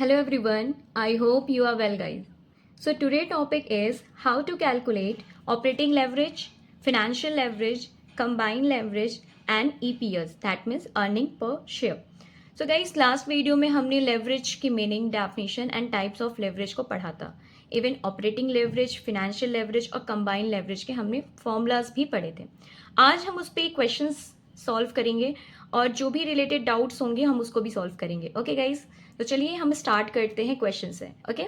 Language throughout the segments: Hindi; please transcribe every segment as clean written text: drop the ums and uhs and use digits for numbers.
Hello everyone, I hope you are well guys. So today topic is how to calculate operating leverage, financial leverage, combined leverage and EPS, that means earning per share. So guys, last video में हमने लेवरेज की meaning, definition and types of leverage को पढ़ा था. Even operating leverage, financial leverage और कंबाइंड लेवरेज के हमने फॉर्मूलाज भी पढ़े थे. आज हम उस पर क्वेश्चंस सॉल्व करेंगे और जो भी रिलेटेड डाउट्स होंगे हम उसको भी सॉल्व करेंगे. ओके गाइज, तो चलिए हम स्टार्ट करते हैं क्वेश्चन से. Okay,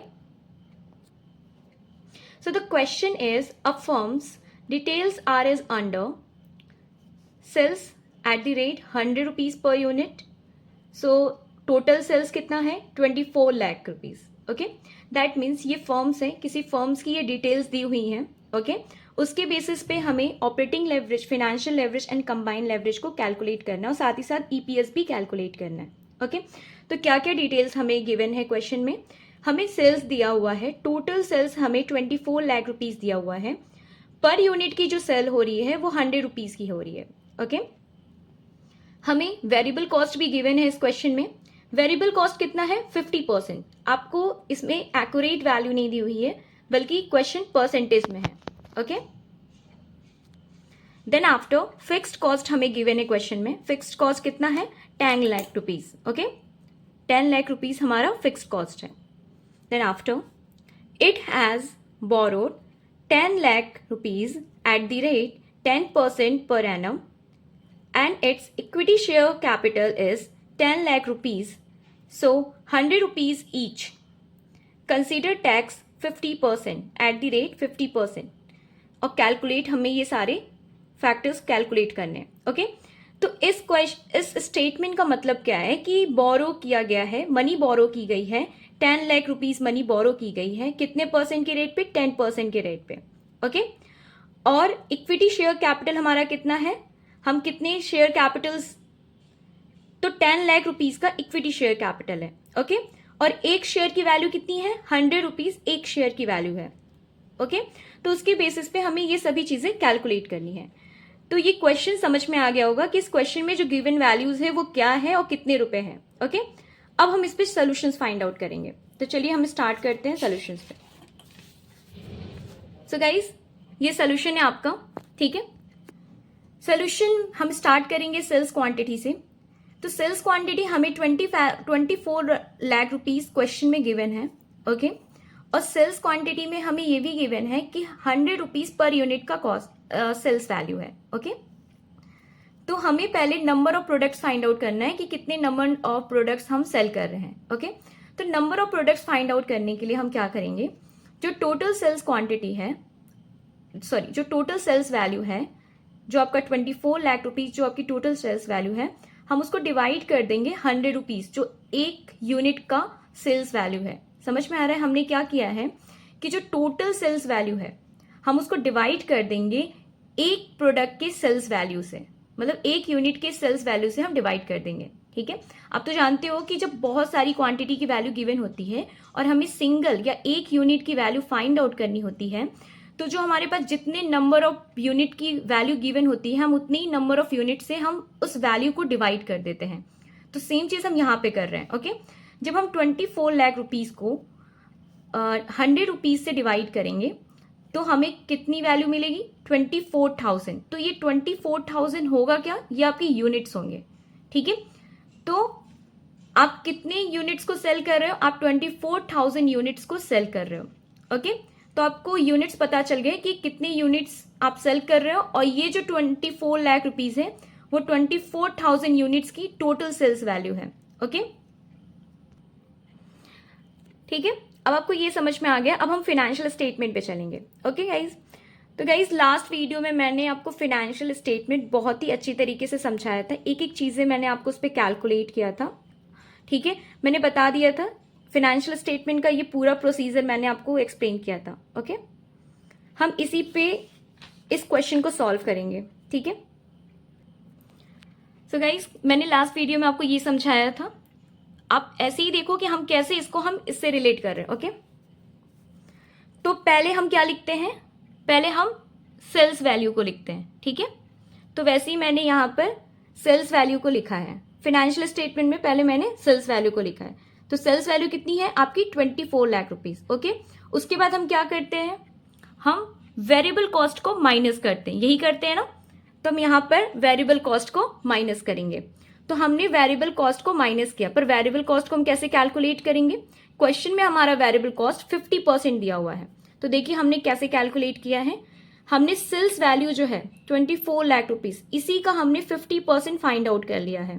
so the question is a firms details are is under sales at the rate 100 rupees per unit. So total sales कितना है? 24 lakh rupees. Okay, that means ये फर्म्स हैं, किसी फर्म्स की ये डिटेल्स दी हुई हैं. ओके, उसके बेसिस पे हमें operating leverage, financial leverage and combined leverage को कैलकुलेट करना है और साथ ही साथ ईपीएस भी कैलकुलेट करना है. ओके, तो क्या क्या डिटेल्स हमें गिवन है क्वेश्चन में? हमें सेल्स दिया हुआ है, टोटल सेल्स हमें 24 लाख रुपीज दिया हुआ है. पर यूनिट की जो सेल हो रही है वो 100 रुपीज की हो रही है. ओके, हमें वेरिएबल कॉस्ट भी गिवन है इस क्वेश्चन में. वेरिएबल कॉस्ट कितना है? 50%. आपको इसमें एक्यूरेट वैल्यू नहीं दी हुई है बल्कि क्वेश्चन परसेंटेज में है. Okay, then after fixed cost हमें गिवन है क्वेश्चन में. फिक्स्ड कॉस्ट कितना है? 10 lakh rupees. Okay, 10 lakh rupees हमारा फिक्स्ड कॉस्ट है. Then after it has borrowed 10 lakh rupees at the rate 10% per annum and its equity share capital is 10 lakh rupees, so 100 rupees each. Consider tax 50% at the rate 50%. और कैलकुलेट, हमें ये सारे फैक्टर्स कैलकुलेट करने हैं. ओके, तो इस स्टेटमेंट का मतलब क्या है कि बोरो किया गया है, मनी बोरो की गई है, 10 लाख रुपीज मनी बोरो की गई है. कितने परसेंट के रेट पे? 10% के रेट पे. ओके, और इक्विटी शेयर कैपिटल हमारा कितना है? हम कितने शेयर कैपिटल्स? तो 10 लाख रुपीज का इक्विटी शेयर कैपिटल है. ओके, और एक शेयर की वैल्यू कितनी है? 100 रुपीज एक शेयर की वैल्यू है. ओके, तो उसके बेसिस पे हमें ये सभी चीजें कैलकुलेट करनी है. तो ये क्वेश्चन समझ में आ गया होगा कि इस क्वेश्चन में जो गिवन वैल्यूज है वो क्या है और कितने रुपए हैं. ओके, अब हम इस पे सॉल्यूशंस फाइंड आउट करेंगे. तो चलिए हम स्टार्ट करते हैं सॉल्यूशंस पे. सो गाइस, ये सॉल्यूशन है आपका. ठीक है, सॉल्यूशन हम स्टार्ट करेंगे सेल्स क्वांटिटी से. तो सेल्स क्वांटिटी हमें 24 लाख रुपीज क्वेश्चन में गिवन है. ओके, और सेल्स क्वांटिटी में हमें ये भी गिवन है कि 100 रुपीज पर यूनिट का कॉस्ट सेल्स वैल्यू है. ओके, तो हमें पहले number of products find out करना है कि कितने नंबर ऑफ प्रोडक्ट्स हम सेल कर रहे हैं. ओके, तो number of products find out करने के लिए हम क्या करेंगे? जो टोटल सेल्स क्वांटिटी है, सॉरी, जो टोटल सेल्स वैल्यू है, जो आपका 24 लाख रुपीज जो आपकी टोटल सेल्स वैल्यू है, हम उसको डिवाइड कर देंगे 100 रुपीज जो एक यूनिट का सेल्स वैल्यू है. समझ में आ रहा है? हमने क्या किया है कि जो टोटल सेल्स वैल्यू है हम उसको डिवाइड कर देंगे एक प्रोडक्ट के सेल्स वैल्यू से, मतलब एक यूनिट के सेल्स वैल्यू से हम डिवाइड कर देंगे. ठीक है, आप तो जानते हो कि जब बहुत सारी क्वांटिटी की वैल्यू गिवन होती है और हमें सिंगल या एक यूनिट की वैल्यू फाइंड आउट करनी होती है, तो जो हमारे पास जितने नंबर ऑफ यूनिट की वैल्यू गिवन होती है हम उतनी ही नंबर ऑफ यूनिट से हम उस वैल्यू को डिवाइड कर देते हैं. तो सेम चीज हम यहाँ पे कर रहे हैं. ओके, जब हम 24 लाख रुपीज को 100 रुपीज से डिवाइड करेंगे तो हमें कितनी वैल्यू मिलेगी? 24,000. तो ये 24,000 होगा क्या? ये आपके यूनिट्स होंगे. ठीक है, तो आप कितने यूनिट्स को सेल कर रहे हो? आप 24,000 यूनिट्स को सेल कर रहे हो. ओके, तो आपको यूनिट्स पता चल गए कि कितने यूनिट्स आप सेल कर रहे हो, और ये जो 24 लाख रुपीज है वो 24,000 यूनिट्स की टोटल सेल्स वैल्यू है. ओके, ठीक है, अब आपको ये समझ में आ गया. अब हम फाइनेंशियल स्टेटमेंट पे चलेंगे. ओके गाइज, तो गाइज लास्ट वीडियो में मैंने आपको फाइनेंशियल स्टेटमेंट बहुत ही अच्छी तरीके से समझाया था. एक एक चीजें मैंने आपको उस पर कैलकुलेट किया था. ठीक है, मैंने बता दिया था फाइनेंशियल स्टेटमेंट का ये पूरा प्रोसीजर मैंने आपको एक्सप्लेन किया था. ओके, हम इसी पे इस क्वेश्चन को सॉल्व करेंगे. ठीक है, सो गाइज मैंने लास्ट वीडियो में आपको ये समझाया था. आप ऐसे ही देखो कि हम कैसे इसको हम इससे रिलेट कर रहे हैं. ओके, तो पहले हम क्या लिखते हैं? पहले हम सेल्स वैल्यू को लिखते हैं. ठीक है, तो वैसे ही मैंने यहाँ पर सेल्स वैल्यू को लिखा है. फाइनेंशियल स्टेटमेंट में पहले मैंने सेल्स वैल्यू को लिखा है. तो सेल्स वैल्यू कितनी है आपकी 24 लाख रुपीज। ओके, उसके बाद हम क्या करते हैं, हम वेरिएबल कॉस्ट को माइनस करते हैं, यही करते हैं ना। तो हम यहाँ पर वेरिएबल कॉस्ट को माइनस करेंगे। तो हमने वेरिएबल कॉस्ट को माइनस किया, पर वेरिएबल कॉस्ट को हम कैसे कैलकुलेट करेंगे, क्वेश्चन में हमारा वेरिएबल कॉस्ट 50% दिया हुआ है। तो देखिए हमने कैसे कैलकुलेट किया है, हमने सेल्स वैल्यू जो है 24 लाख रुपीज, इसी का हमने 50% फाइंड आउट कर लिया है।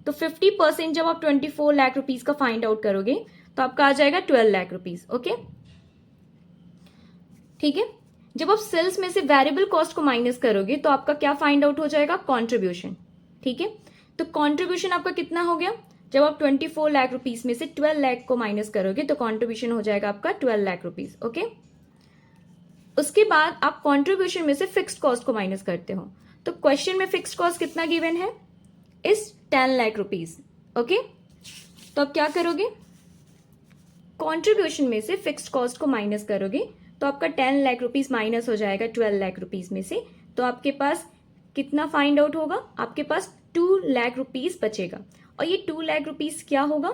तो 50% जब आप 24 लाख रुपीज का फाइंड आउट करोगे तो आपका आ जाएगा 12 लाख रुपीज। ओके, ठीक है। जब आप सेल्स में से वेरिएबल कॉस्ट को माइनस करोगे तो आपका क्या फाइंड आउट हो जाएगा, कंट्रीब्यूशन। ठीक है, तो कंट्रीब्यूशन आपका कितना हो गया, जब आप 24 लाख रुपीज में से 12 लाख को माइनस करोगे तो कंट्रीब्यूशन हो जाएगा आपका 12 लाख रुपीज। ओके, उसके बाद आप कंट्रीब्यूशन में से फिक्स्ड कॉस्ट को माइनस करते हो। तो क्वेश्चन में फिक्स्ड कॉस्ट कितना गिवन है, इस 10 लाख रुपीज। ओके, तो आप क्या करोगे, कंट्रीब्यूशन में से फिक्स्ड कॉस्ट को माइनस करोगे तो आपका 10 लाख रुपीज माइनस हो जाएगा 12 लाख रुपीज में से। तो आपके पास कितना फाइंड आउट होगा, आपके पास 2 लाख रुपीज बचेगा। और ये 2 लाख रुपीज क्या होगा,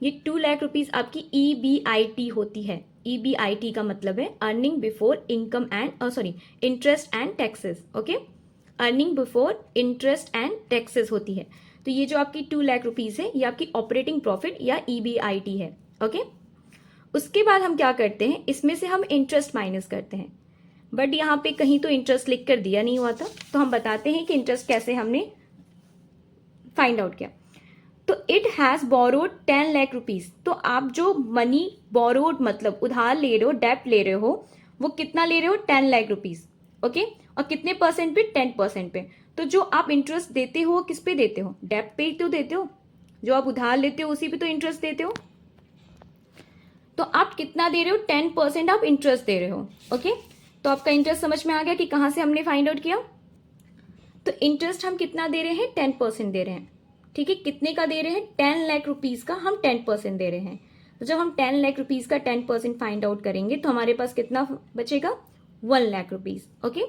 ये 2 लाख रुपीज आपकी EBIT होती है। EBIT का मतलब है earning before income and sorry interest and taxes. Okay, earning before interest and taxes होती है। तो ये जो आपकी 2 लाख रुपीज है ये आपकी ऑपरेटिंग प्रॉफिट या EBIT है। ओके, उसके बाद हम क्या करते हैं, इसमें से हम इंटरेस्ट माइनस करते हैं, बट यहाँ पे कहीं तो इंटरेस्ट लिख कर दिया नहीं हुआ था, तो हम बताते हैं कि इंटरेस्ट कैसे हमने फाइंड आउट किया। तो it has borrowed 10 lakh rupees. तो आप जो मनी बोरोड मतलब उधार ले रहे हो, डेप्ट ले रहे हो, वो कितना ले रहे हो, 10 लाख रुपीज। ओके, और कितने परसेंट पे, 10% पे। तो जो आप इंटरेस्ट देते हो किस पे देते हो, डेप्ट पे तो देते हो, जो आप उधार लेते हो उसी पे तो इंटरेस्ट देते हो। तो आप कितना दे रहे हो, 10% आप इंटरेस्ट दे रहे हो। ओके, तो आपका इंटरेस्ट समझ में आ गया कि कहां से हमने फाइंड आउट किया। तो इंटरेस्ट हम कितना दे रहे हैं, 10% दे रहे हैं। ठीक है, कितने का दे रहे हैं, 10 लाख रुपीज का हम 10% दे रहे हैं। तो जब हम 10 लाख रुपीज का 10% फाइंड आउट करेंगे तो हमारे पास कितना बचेगा, 1 लाख रुपीज। ओके,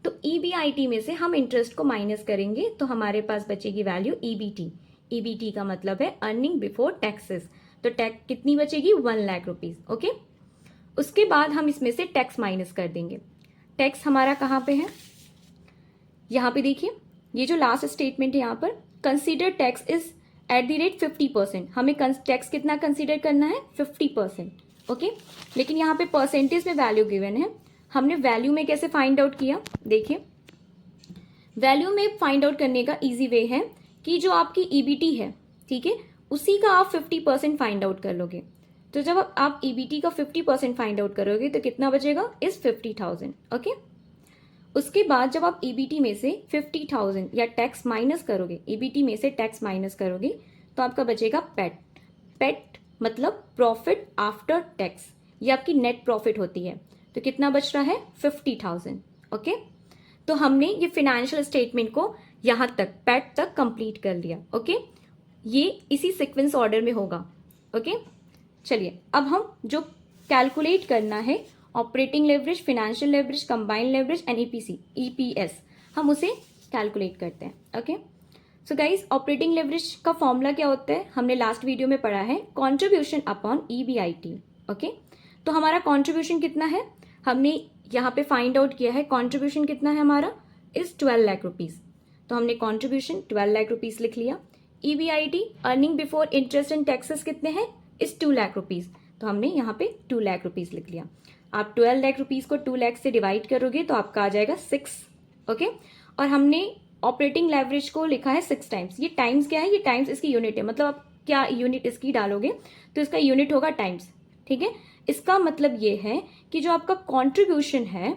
तो EBIT में से हम इंटरेस्ट को माइनस करेंगे तो हमारे पास बचेगी वैल्यू EBT। EBT का मतलब है अर्निंग बिफोर टैक्सेस। तो टैक्स कितनी बचेगी, 1 लाख रुपीज। ओके, उसके बाद हम इसमें से टैक्स माइनस कर देंगे। टैक्स हमारा कहाँ पे है, यहाँ पे देखिए, ये जो लास्ट स्टेटमेंट है यहाँ पर, consider tax is eight the rate 50%। हमें टैक्स कितना कंसीडर करना है, 50%। ओके, लेकिन यहाँ पे परसेंटेज में वैल्यू गिवन है। हमने वैल्यू में कैसे फाइंड आउट किया, देखिए वैल्यू में फाइंड आउट करने का इजी वे है कि जो आपकी EBT है, ठीक है, उसी का आप 50% फाइंड आउट कर लोगे। तो जब आप EBT का 50% फाइंड आउट करोगे तो कितना बचेगा, इस 50,000। ओके, उसके बाद जब आप EBT में से 50,000 या टैक्स माइनस करोगे, EBT में से टैक्स माइनस करोगे तो आपका बचेगा पैट। पैट मतलब प्रॉफिट आफ्टर टैक्स, ये आपकी नेट प्रॉफिट होती है। तो कितना बच रहा है, 50,000। ओके, तो हमने ये फाइनेंशियल स्टेटमेंट को यहां तक पैट तक कंप्लीट कर लिया। ओके, ये इसी सीक्वेंस ऑर्डर में होगा। ओके, चलिए अब हम जो कैलकुलेट करना है operating leverage, financial leverage, combined leverage and EPS, हम उसे कैलकुलेट करते हैं। Okay, so guys operating leverage का फॉर्मूला क्या होता है, हमने लास्ट वीडियो में पढ़ा है, कंट्रीब्यूशन अपॉन EBIT। ओके, तो हमारा कंट्रीब्यूशन कितना है, हमने यहाँ पे फाइंड आउट किया है। कंट्रीब्यूशन कितना है हमारा, इस 12 लाख रुपीज। तो हमने कंट्रीब्यूशन 12 लाख रुपीज लिख लिया। EBIT earning before interest and taxes कितने हैं, इस 2 लाख रुपीज। तो हमने यहाँ पे 2 लाख रुपीज लिख लिया। आप 12 लाख रुपीज को 2 लाख से डिवाइड करोगे तो आपका आ जाएगा 6। ओके, और हमने ऑपरेटिंग लेवरेज को लिखा है 6 टाइम्स। ये टाइम्स क्या है, ये टाइम्स इसकी यूनिट है, मतलब आप क्या यूनिट इसकी डालोगे तो इसका यूनिट होगा टाइम्स। ठीक है, इसका मतलब ये है कि जो आपका कॉन्ट्रीब्यूशन है,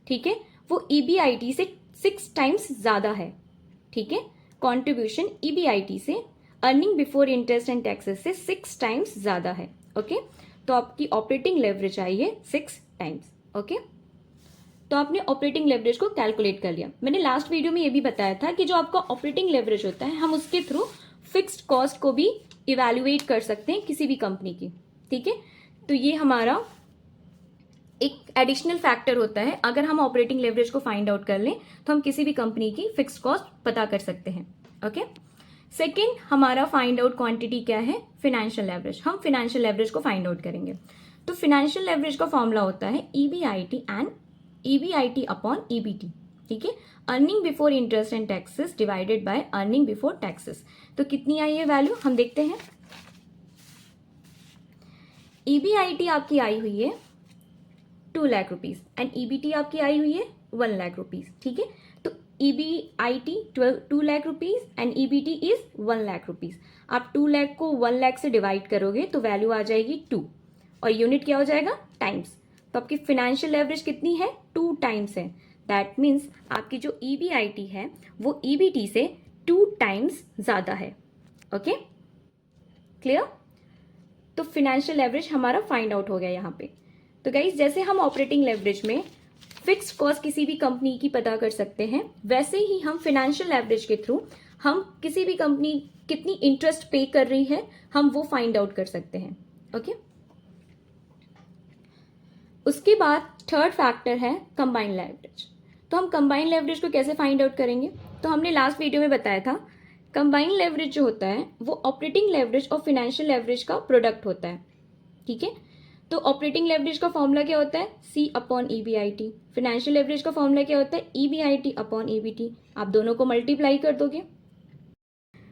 ठीक है, वो EBIT से 6 टाइम्स ज्यादा है। ठीक है, कॉन्ट्रीब्यूशन EBIT से earning before interest and taxes से 6 टाइम्स ज्यादा है। ओके, तो आपकी ऑपरेटिंग लेवरेज आई है 6 टाइम्स। ओके, तो आपने ऑपरेटिंग लेवरेज को कैलकुलेट कर लिया। मैंने लास्ट वीडियो में ये भी बताया था कि जो आपका ऑपरेटिंग लेवरेज होता है हम उसके थ्रू फिक्स्ड कॉस्ट को भी इवैल्यूएट कर सकते हैं किसी भी कंपनी की। ठीक है, तो ये हमारा एक एडिशनल फैक्टर होता है। अगर हम ऑपरेटिंग लेवरेज को फाइंड आउट कर लें तो हम किसी भी कंपनी की फिक्स्ड कॉस्ट पता कर सकते हैं। ओके, सेकेंड हमारा फाइंड आउट क्वांटिटी क्या है, फाइनेंशियल लेवरेज। हम फाइनेंशियल लेवरेज को फाइंड आउट करेंगे। तो फाइनेंशियल लेवरेज का फॉर्मूला होता है EBIT and EBIT upon EBT, ठीक है, earning before interest and taxes divided by earning before taxes. तो कितनी आई है वैल्यू, हम देखते हैं। EBIT आपकी आई हुई है 2 लाख रुपीज एंड EBT आपकी आई हुई है 1 लाख रुपीज, ठीक है। तो EBIT 2 lakh rupees and EBT is 1 lakh rupees. आप 2 लाख को 1 लाख से डिवाइड करोगे तो वैल्यू आ जाएगी 2 और यूनिट क्या हो जाएगा, टाइम्स। तो आपकी फाइनेंशियल लेवरेज कितनी है, 2 टाइम्स है। दैट मीन्स आपकी जो EBIT है वो EBT से 2 टाइम्स ज्यादा है। Okay, clear. तो फाइनेंशियल लेवरेज हमारा फाइंड आउट हो गया यहाँ पे। तो गाइज जैसे हम ऑपरेटिंग लेवरेज में फिक्स्ड कॉस्ट किसी भी कंपनी की पता कर सकते हैं, वैसे ही हम फाइनेंशियल लेवरेज के थ्रू हम किसी भी कंपनी कितनी इंटरेस्ट पे कर रही है हम वो फाइंड आउट कर सकते हैं। ओके, उसके बाद थर्ड फैक्टर है कंबाइंड लेवरेज। तो हम कंबाइंड लेवरेज को कैसे फाइंड आउट करेंगे, तो हमने लास्ट वीडियो में बताया था कंबाइंड लेवरेज जो होता है वो ऑपरेटिंग लेवरेज और फाइनेंशियल लेवरेज का प्रोडक्ट होता है, ठीक है। तो ऑपरेटिंग लेवरेज का फॉर्मूला क्या होता है, C upon EBIT। Financial leverage का फॉर्मूला क्या होता है, EBIT अपॉन EBT। आप दोनों को मल्टीप्लाई कर दोगे।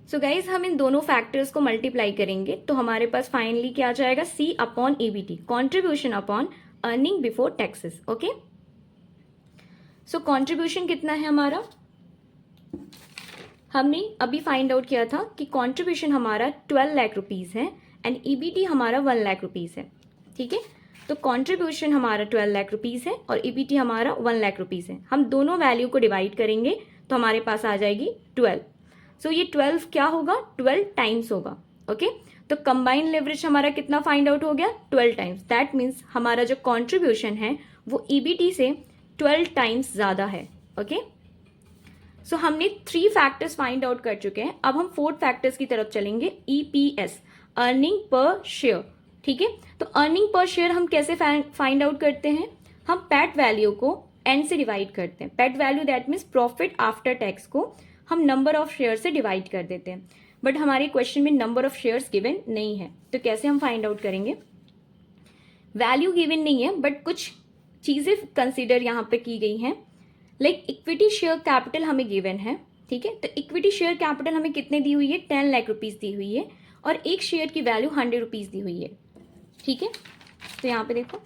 सो गाइज हम इन दोनों फैक्टर्स को मल्टीप्लाई करेंगे तो हमारे पास फाइनली क्या आ जाएगा, C upon EBT, contribution upon earning before taxes. Okay, so contribution कितना है हमारा, हमने अभी फाइंड आउट किया था कि कॉन्ट्रीब्यूशन हमारा 12 लाख रुपीज है एंड EBT हमारा 1 लाख रुपीज है, ठीक है। तो कॉन्ट्रीब्यूशन हमारा 12 लाख रुपीज है और EBT हमारा 1 लाख रुपीज है। हम दोनों वैल्यू को डिवाइड करेंगे तो हमारे पास आ जाएगी 12। सो ये 12 क्या होगा, 12 टाइम्स होगा। ओके, तो कंबाइंड लेवरेज हमारा कितना फाइंड आउट हो गया, 12 टाइम्स। दैट मीन्स हमारा जो कॉन्ट्रीब्यूशन है वो EBT से 12 टाइम्स ज्यादा है। ओके, सो हमने 3 फैक्टर्स फाइंड आउट कर चुके हैं। अब हम 4th फैक्टर्स की तरफ चलेंगे, EPS, अर्निंग पर शेयर, ठीक है। तो अर्निंग पर शेयर हम कैसे फाइंड आउट करते हैं, हम पैट वैल्यू को एन से डिवाइड करते हैं। PAT value that means profit after tax को हम नंबर ऑफ शेयर से डिवाइड कर देते हैं। बट हमारे क्वेश्चन में नंबर ऑफ शेयर्स गिवन नहीं है, तो कैसे हम फाइंड आउट करेंगे, वैल्यू गिवन नहीं है बट कुछ चीजें कंसिडर यहाँ पे की गई हैं। लाइक इक्विटी शेयर कैपिटल हमें गिवन है, ठीक है। तो इक्विटी शेयर कैपिटल हमें कितने दी हुई है, 10 लाख रुपीज दी हुई है और एक शेयर की वैल्यू 100 रुपीज दी हुई है, ठीक है। तो यहाँ पे देखो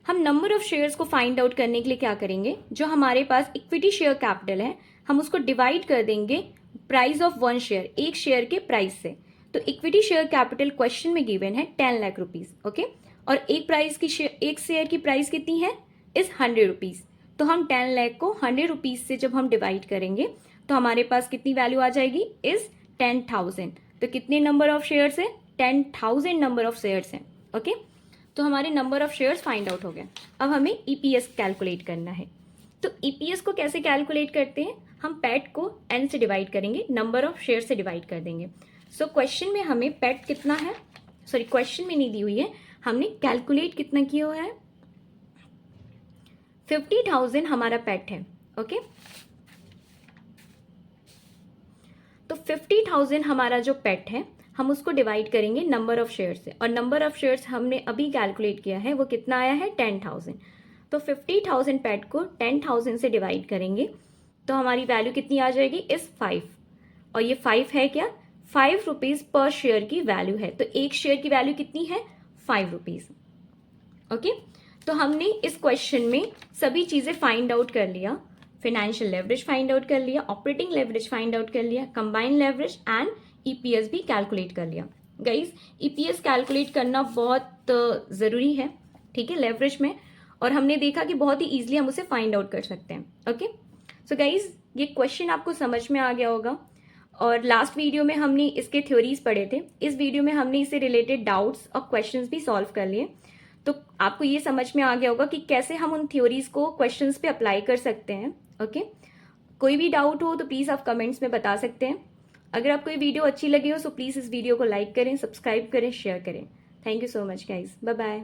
हम नंबर ऑफ शेयर्स को फाइंड आउट करने के लिए क्या करेंगे, जो हमारे पास इक्विटी शेयर कैपिटल है हम उसको डिवाइड कर देंगे प्राइस ऑफ 1 शेयर, एक शेयर के प्राइस से। तो इक्विटी शेयर कैपिटल क्वेश्चन में गिवन है 10 लाख रुपीज, ओके, और एक शेयर की प्राइस कितनी है, इज 100 रुपीज। तो हम 10 लाख को 100 रुपीज से जब हम डिवाइड करेंगे तो हमारे पास कितनी वैल्यू आ जाएगी, इज 10,000। तो कितने नंबर ऑफ शेयर्स है, 10,000 नंबर ऑफ शेयर्स हैं। ओके, तो हमारे number of shares find out हो गए। अब हमें EPS कैलकुलेट करना है। तो EPS को कैसे कैलकुलेट करते हैं, हम पैट को N से डिवाइड करेंगे, नंबर ऑफ शेयर से डिवाइड कर देंगे। सो क्वेश्चन में हमें पैट कितना है, सॉरी क्वेश्चन में नहीं दी हुई है, हमने कैलकुलेट कितना किया हुआ है, 50,000 हमारा पैट है। ओके, तो 50,000 हमारा जो पैट है हम उसको डिवाइड करेंगे नंबर ऑफ शेयर्स से, और नंबर ऑफ शेयर्स हमने अभी कैलकुलेट किया है वो कितना आया है, 10,000। तो 50,000 पैट को 10,000 से डिवाइड करेंगे तो हमारी वैल्यू कितनी आ जाएगी, इस 5। और ये 5 है क्या, 5 रुपीज पर शेयर की वैल्यू है। तो एक शेयर की वैल्यू कितनी है, 5 रुपीज। ओके, तो हमने इस क्वेश्चन में सभी चीजें फाइंड आउट कर लिया, फाइनेंशियल लेवरेज फाइंड आउट कर लिया, ऑपरेटिंग लेवरेज फाइंड आउट कर लिया, कंबाइंड लेवरेज एंड EPS भी कैलकुलेट कर लिया। गाइज EPS कैलकुलेट करना बहुत जरूरी है, ठीक है, लेवरेज में, और हमने देखा कि बहुत ही इजीली हम उसे फाइंड आउट कर सकते हैं। ओके, सो गाइज ये क्वेश्चन आपको समझ में आ गया होगा, और लास्ट वीडियो में हमने इसके थ्योरीज पढ़े थे, इस वीडियो में हमने इससे रिलेटेड डाउट्स और क्वेश्चंस भी सॉल्व कर लिए। तो आपको ये समझ में आ गया होगा कि कैसे हम उन थ्योरीज को क्वेश्चंस पे अप्लाई कर सकते हैं। ओके, कोई भी डाउट हो तो प्लीज़ आप कमेंट्स में बता सकते हैं। अगर आपको ये वीडियो अच्छी लगी हो तो प्लीज़ इस वीडियो को लाइक करें, सब्सक्राइब करें, शेयर करें। Thank you so much guys, bye bye.